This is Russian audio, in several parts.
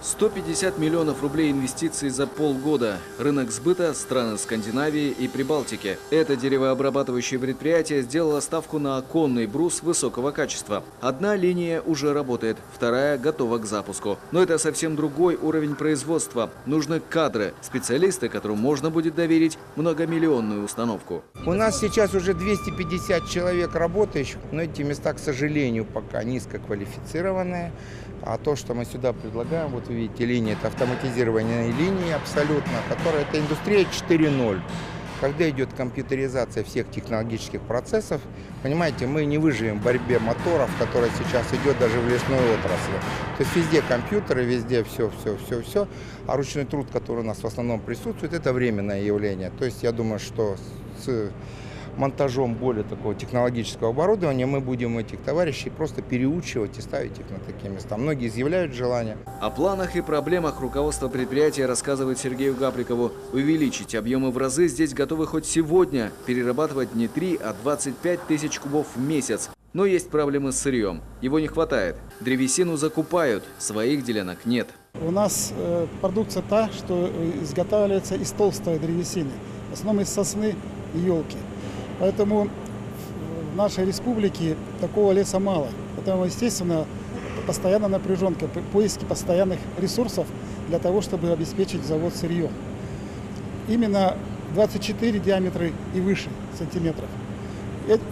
150 миллионов рублей инвестиций за полгода. Рынок сбыта – страны Скандинавии и Прибалтики. Это деревообрабатывающее предприятие сделало ставку на оконный брус высокого качества. Одна линия уже работает, вторая готова к запуску. Но это совсем другой уровень производства. Нужны кадры, специалисты, которым можно будет доверить многомиллионную установку. У нас сейчас уже 250 человек работающих, но эти места, к сожалению, пока низкоквалифицированные. А то, что мы сюда предлагаем, вот вы видите, линия, это автоматизированные линии абсолютно, которая это индустрия 4.0. Когда идет компьютеризация всех технологических процессов, понимаете, мы не выживем в борьбе моторов, которая сейчас идет даже в лесной отрасли. То есть везде компьютеры, везде все. А ручной труд, который у нас в основном присутствует, это временное явление. То есть я думаю, что с монтажом более такого технологического оборудования мы будем этих товарищей просто переучивать и ставить их на такие места. Многие изъявляют желание. О планах и проблемах руководство предприятия рассказывает Сергею Гаприкову. Увеличить объемы в разы здесь готовы хоть сегодня. Перерабатывать не 3, а 25 тысяч кубов в месяц. Но есть проблемы с сырьем. Его не хватает. Древесину закупают, своих делянок нет. У нас продукция та, что изготавливается из толстой древесины. В основном из сосны и елки. Поэтому в нашей республике такого леса мало. Поэтому, естественно, постоянно напряженка, поиски постоянных ресурсов для того, чтобы обеспечить завод сырьем. Именно 24 диаметра и выше сантиметров.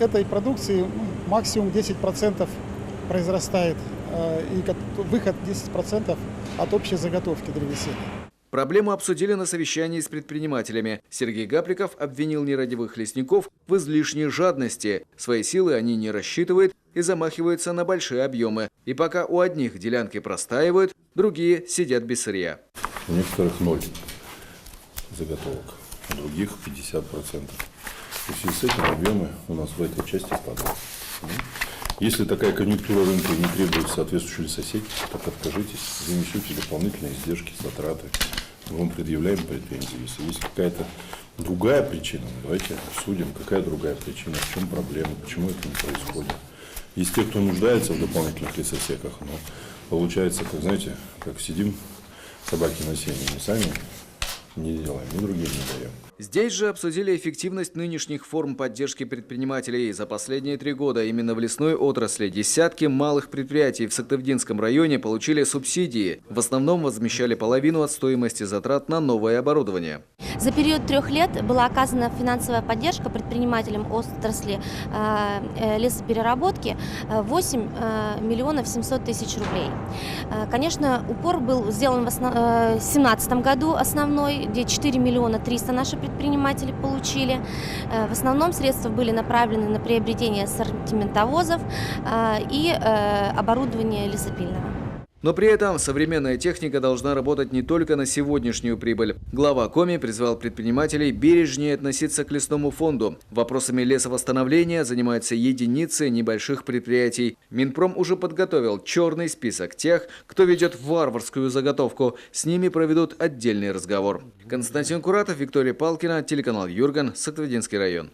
Этой продукции максимум 10% произрастает, и выход 10% от общей заготовки древесины. Проблему обсудили на совещании с предпринимателями. Сергей Гаприков обвинил нерадивых лесников в излишней жадности. Свои силы они не рассчитывают и замахиваются на большие объемы. И пока у одних делянки простаивают, другие сидят без сырья. У некоторых 0 заготовок, у других 50%. И в связи с этим объемы у нас в этой части падают. Если такая конъюнктура рынка не требует соответствующей лесосети, так откажитесь, занесете дополнительные издержки, затраты. Мы вам предъявляем претензии. Если есть какая-то другая причина, давайте обсудим, какая другая причина, в чем проблема, почему это не происходит. Есть те, кто нуждается в дополнительных лесосеках, но получается, как знаете, как сидим собаки на сене, мы сами не делаем, и другим не даем. Здесь же обсудили эффективность нынешних форм поддержки предпринимателей. За последние 3 года именно в лесной отрасли десятки малых предприятий в Сыктывдинском районе получили субсидии. В основном возмещали половину от стоимости затрат на новое оборудование. За период 3 лет была оказана финансовая поддержка предпринимателям отрасли лесопереработки 8 миллионов 700 тысяч рублей. Конечно, упор был сделан в 2017 году основной, где 4 миллиона 300 наши предприниматели получили. В основном средства были направлены на приобретение ассортиментовозов и оборудование лесопильного. Но при этом современная техника должна работать не только на сегодняшнюю прибыль. Глава Коми призвал предпринимателей бережнее относиться к лесному фонду. Вопросами лесовосстановления занимаются единицы небольших предприятий. Минпром уже подготовил черный список тех, кто ведет варварскую заготовку. С ними проведут отдельный разговор. Константин Куратов, Виктория Палкина, телеканал Юрган, Сыктывдинский район.